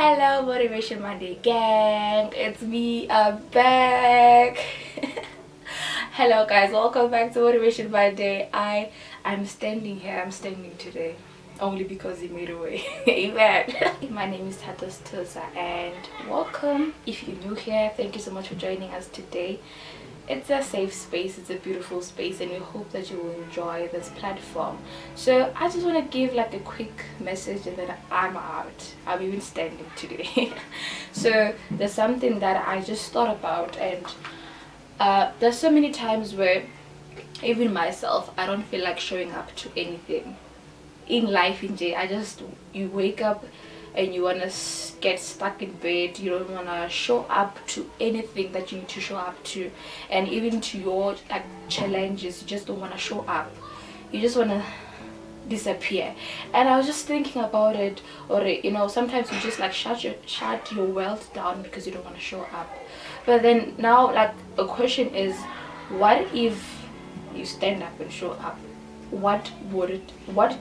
Hello Motivation Monday gang, it's me, I'm back. Hello guys, welcome back to Motivation Monday. I'm standing here, I'm standing today only because he made a way. Amen. My name is Tatos Tosa and welcome. If you're new here, thank you so much for joining us today. It's a safe space, it's a beautiful space, and we hope that you will enjoy this platform. So I just want to give like a quick message and then I'm out. I'm even standing today. So there's something that I just thought about, and there's so many times where even myself, I don't feel like showing up to anything in life. In J, you wake up and you want to get stuck in bed. You don't want to show up to anything that you need to show up to, and even to your like challenges, you just don't want to show up. You just want to disappear. And I was just thinking about it, or sometimes you just like shut your world down because you don't want to show up. But then now, like, the question is, what if you stand up and show up? What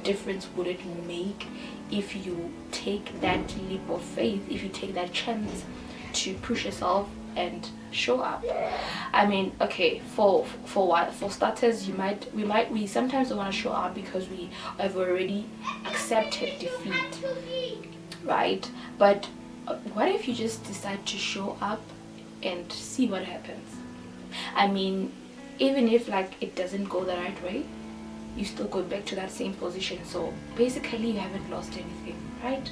difference would it make if you take that leap of faith, if you take that chance to push yourself and show up? I mean, okay, for starters, we sometimes don't want to show up because we have already accepted defeat, right? But what if you just decide to show up and see what happens? I mean, even if like it doesn't go the right way, you still go back to that same position, so basically you haven't lost anything, right?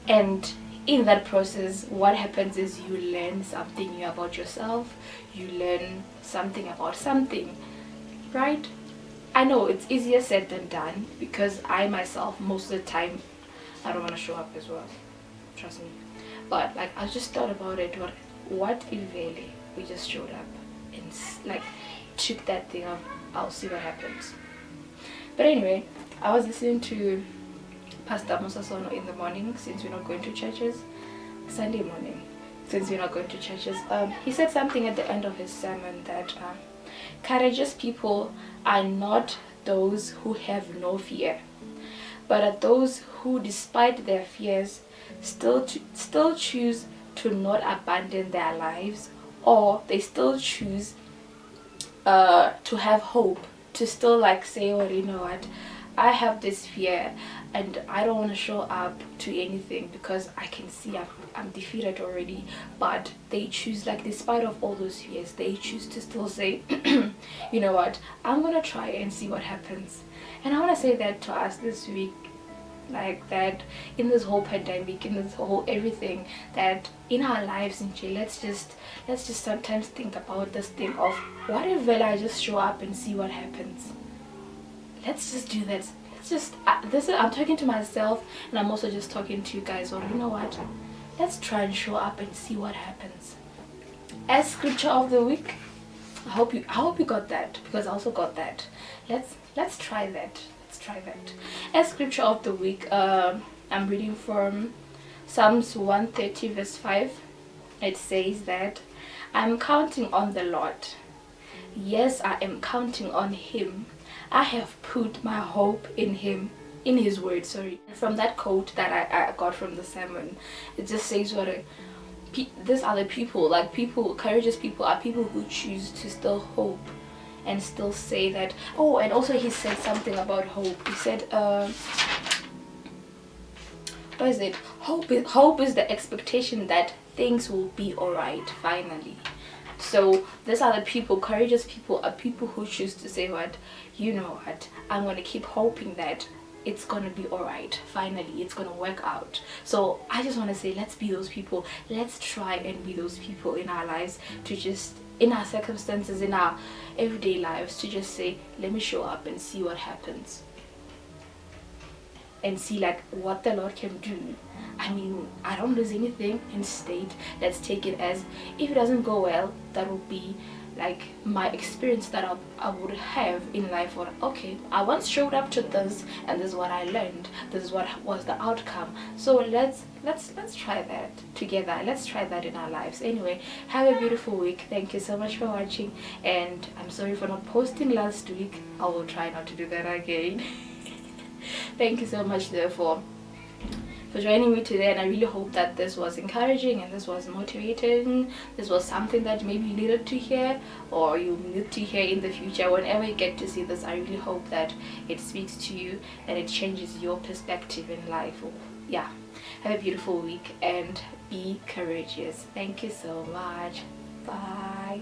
And in that process, what happens is you learn something new about yourself, you learn something about something, right? I know it's easier said than done, because I myself, most of the time, I don't want to show up as well, trust me. But like, I just thought about it, what if really we just showed up and like took that thing off? I'll see what happens. But anyway, I was listening to Pastor Musa Sono in the morning, since we're not going to churches, Sunday morning, since we're not going to churches. He said something at the end of his sermon that courageous people are not those who have no fear, but are those who, despite their fears, still choose to not abandon their lives, or they still choose to have hope, to still like say, well, you know what, I have this fear and I don't want to show up to anything because I can see I'm defeated already. But they choose, like, despite of all those fears, they choose to still say, you know what, I'm gonna try and see what happens. And I want to say that to us this week, like, that in this whole pandemic, in this whole everything, that in our lives in jail, let's just sometimes think about this thing of, what if I just show up and see what happens? Let's just do that. Let's just I'm talking to myself, and I'm also just talking to you guys. Or, you know what, let's try and show up and see what happens. As scripture of the week, I hope you got that, because I also got that. Let's try that. Try that. As scripture of the week, I'm reading from Psalms 130 verse 5. It says that I'm counting on the Lord. Yes, I am counting on him. I have put my hope in him, in his word. Sorry. From that quote that I got from the sermon, it just says these are the people, like, people, courageous people are people who choose to still hope and still say that. Oh, and also he said something about hope. He said, what is it? Hope is the expectation that things will be alright finally. So these are the people, courageous people are people who choose to say, what, you know what, I'm gonna keep hoping that it's gonna be alright finally, it's gonna work out. So I just want to say, let's be those people. Let's try and be those people in our lives, to just, in our circumstances, in our everyday lives, to just say, let me show up and see what happens, and see like what the Lord can do. I mean, I don't lose anything. Instead, let's take it as, if it doesn't go well, that will be like my experience that I would have in life. Or, okay, I once showed up to this, and this is what I learned, this is what was the outcome. So let's try that together. Let's try that in our lives. Anyway, have a beautiful week. Thank you so much for watching, and I'm sorry for not posting last week. I will try not to do that again. Thank you so much, therefore. for joining me today, and I really hope that this was encouraging and this was motivating. This was something that maybe you needed to hear, or you need to hear in the future. Whenever you get to see this, I really hope that it speaks to you and it changes your perspective in life. Yeah, have a beautiful week and be courageous. Thank you so much. Bye.